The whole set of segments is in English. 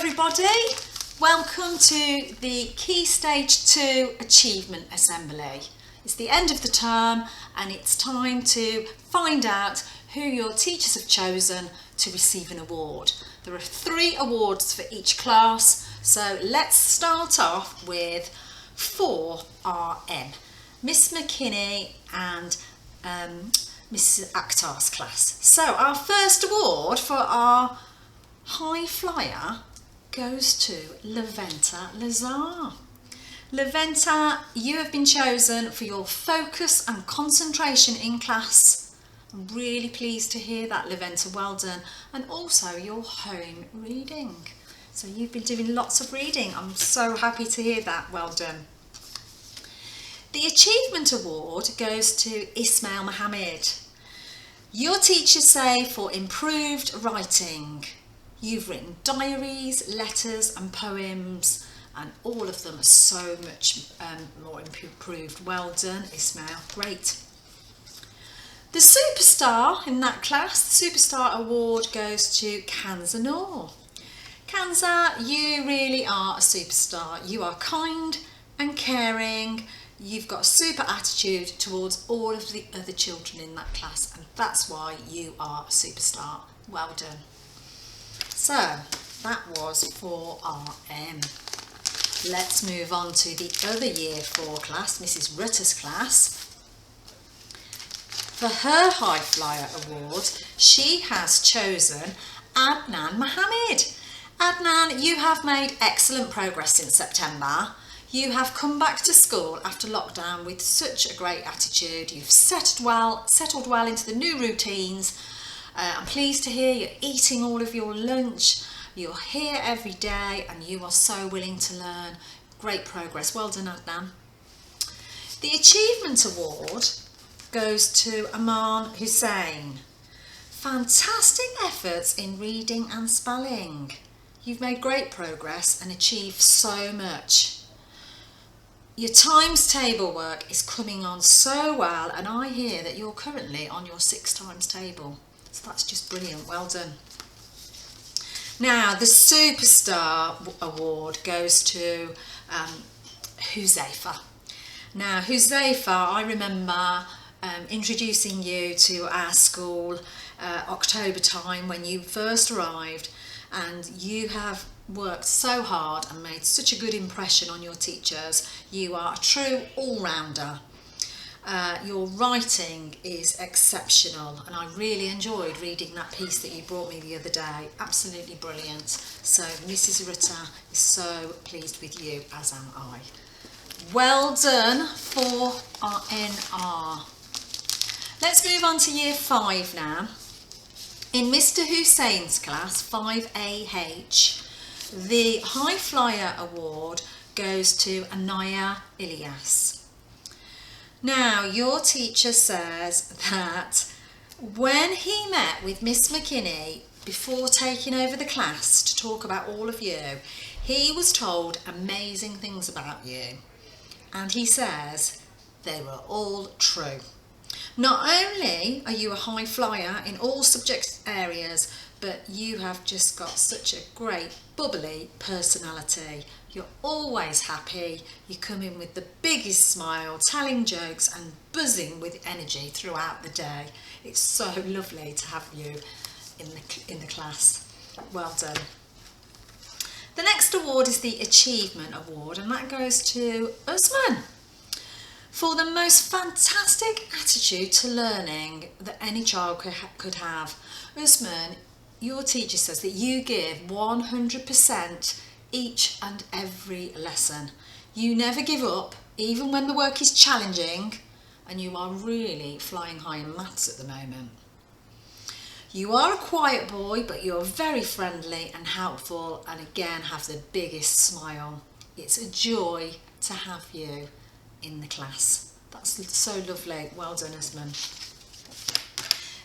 everybody, welcome to the Key Stage 2 Achievement Assembly. It's the end of the term and it's time to find out who your teachers have chosen to receive an award. There are 3 awards for each class, so let's start off with 4RN, Miss McKinney and Mrs Akhtar's class. So our first award for our high flyer goes to Laventa Lazar. Laventa, you have been chosen for your focus and concentration in class. I'm really pleased to hear that, Laventa, well done. And also your home reading. So you've been doing lots of reading. I'm so happy to hear that, well done. The Achievement Award goes to Ismail Mohammed. Your teachers say for improved writing. You've written diaries, letters and poems, and all of them are so much more improved. Well done, Ismail, great. The superstar in that class, the Superstar Award goes to Kanza Noor. Kanza, you really are a superstar. You are kind and caring. You've got a super attitude towards all of the other children in that class, and that's why you are a superstar. Well done. So that was 4RM. Let's move on to the other Year 4 class, Mrs Rutter's class. For her High Flyer Award, she has chosen Adnan Mohammed. Adnan, you have made excellent progress since September. You have come back to school after lockdown with such a great attitude. You've settled well into the new routines. I'm pleased to hear you're eating all of your lunch. You're here every day and you are so willing to learn. Great progress. Well done, Adnan. The Achievement Award goes to Aman Hussain. Fantastic efforts in reading and spelling. You've made great progress and achieved so much. Your times table work is coming on so well, and I hear that you're currently on your 6 times table. So that's just brilliant, well done. Now the Superstar Award goes to Huzaifa. Now Huzaifa, I remember introducing you to our school October time when you first arrived, and you have worked so hard and made such a good impression on your teachers. You are a true all-rounder. Your writing is exceptional, and I really enjoyed reading that piece that you brought me the other day. Absolutely brilliant. So Mrs Rutter is so pleased with you, as am I. Well done for our NR. Let's move on to Year 5 now. In Mr Hussein's class, 5AH, the High Flyer Award goes to Anaya Ilyas. Now, your teacher says that when he met with Miss McKinney before taking over the class to talk about all of you, he was told amazing things about you. And he says they were all true. Not only are you a high flyer in all subject areas, but you have just got such a great bubbly personality. You're always happy, you come in with the biggest smile, telling jokes and buzzing with energy throughout the day. It's so lovely to have you in the class. Well done. The next award is the Achievement Award, and that goes to Usman for the most fantastic attitude to learning that any child could have. Usman, your teacher says that you give 100% each and every lesson. You never give up, even when the work is challenging, and you are really flying high in maths at the moment. You are a quiet boy, but you're very friendly and helpful, and again have the biggest smile. It's a joy to have you in the class. That's so lovely. Well done, Usman.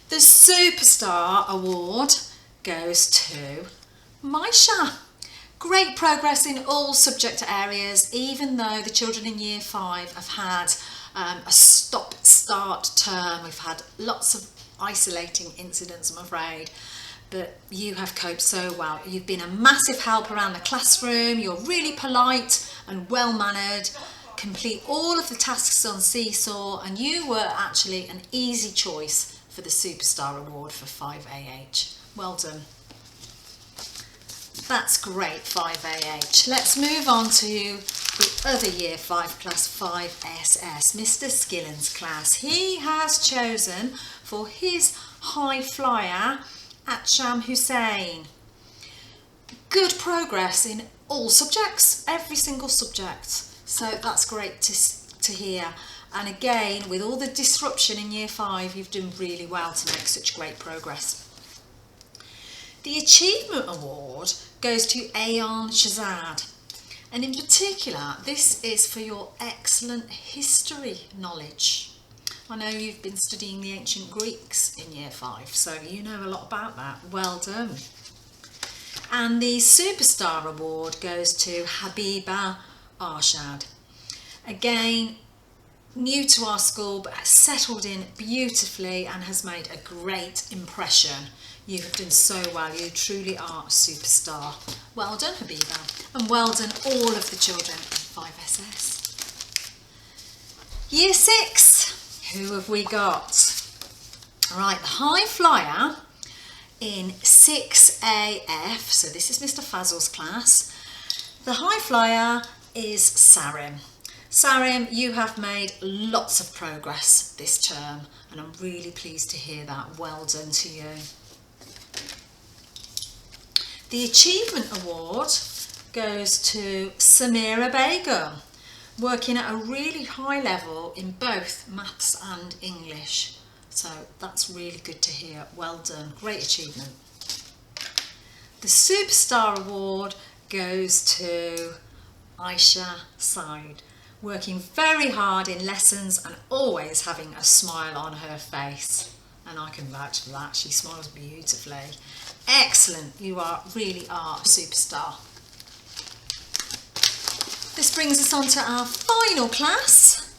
The Superstar Award goes to Maisha. Great progress in all subject areas, even though the children in Year 5 have had a stop-start term. We've had lots of isolating incidents, I'm afraid. but you have coped so well. You've been a massive help around the classroom, you're really polite and well-mannered, complete all of the tasks on Seesaw, and you were actually an easy choice for the Superstar Award for 5AH. Well done. That's great, 5AH. Let's move on to the other Year 5 class, 5SS, Mr. Skillen's class. He has chosen for his high flyer at Sham Hussein. Good progress in all subjects, every single subject. So that's great to hear. And again, with all the disruption in Year 5, you've done really well to make such great progress. The Achievement Award goes to Ayan Shazad. And in particular, this is for your excellent history knowledge. I know you've been studying the ancient Greeks in Year 5, so you know a lot about that. Well done. And the Superstar Award goes to Habiba Arshad. Again, new to our school, but has settled in beautifully and has made a great impression. You have done so well. You truly are a superstar. Well done, Habiba. And well done all of the children in 5SS. Year 6, who have we got? Right, the high flyer in 6AF, so this is Mr. Fazl's class. The high flyer is Sarim. Sarim, you have made lots of progress this term, and I'm really pleased to hear that. Well done to you. The Achievement Award goes to Samira Begum, working at a really high level in both maths and English. So that's really good to hear. Well done. Great achievement. The Superstar Award goes to Aisha Said, working very hard in lessons and always having a smile on her face. And I can vouch for that. She smiles beautifully. Excellent. You really are a superstar. This brings us on to our final class.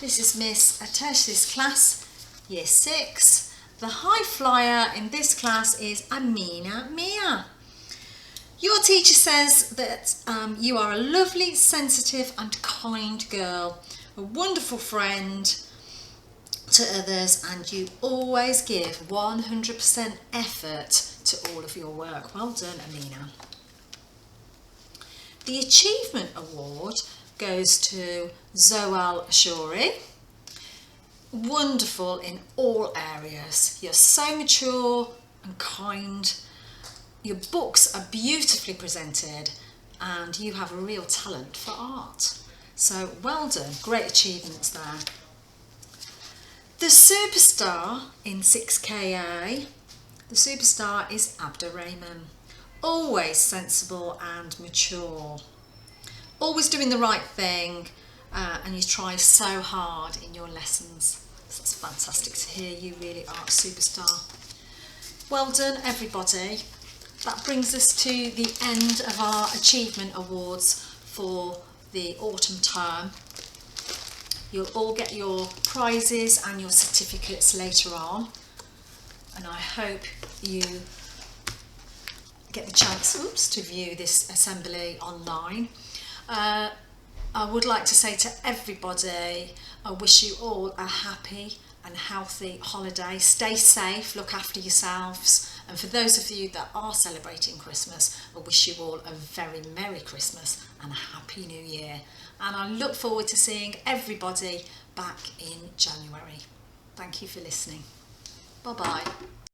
This is Miss Atesh's class, Year 6. The high flyer in this class is Amina Mia. Your teacher says that you are a lovely, sensitive and kind girl, a wonderful friend to others, and you always give 100% effort to all of your work. Well done, Amina. The Achievement Award goes to Zoal Ashuri. Wonderful in all areas. You're so mature and kind. Your books are beautifully presented and you have a real talent for art. So well done, great achievements there. The Superstar in 6KA, the Superstar is Abda Rahman. Always sensible and mature. Always doing the right thing, and you try so hard in your lessons. So that's fantastic to hear. You really are a superstar. Well done, everybody. That brings us to the end of our achievement awards for the autumn term. You'll all get your prizes and your certificates later on, and I hope you get the chance to view this assembly online. I would like to say to everybody, I wish you all a happy and healthy holiday. Stay safe, look after yourselves, and for those of you that are celebrating Christmas, I wish you all a very Merry Christmas and a Happy New Year. And I look forward to seeing everybody back in January. Thank you for listening. Bye-bye.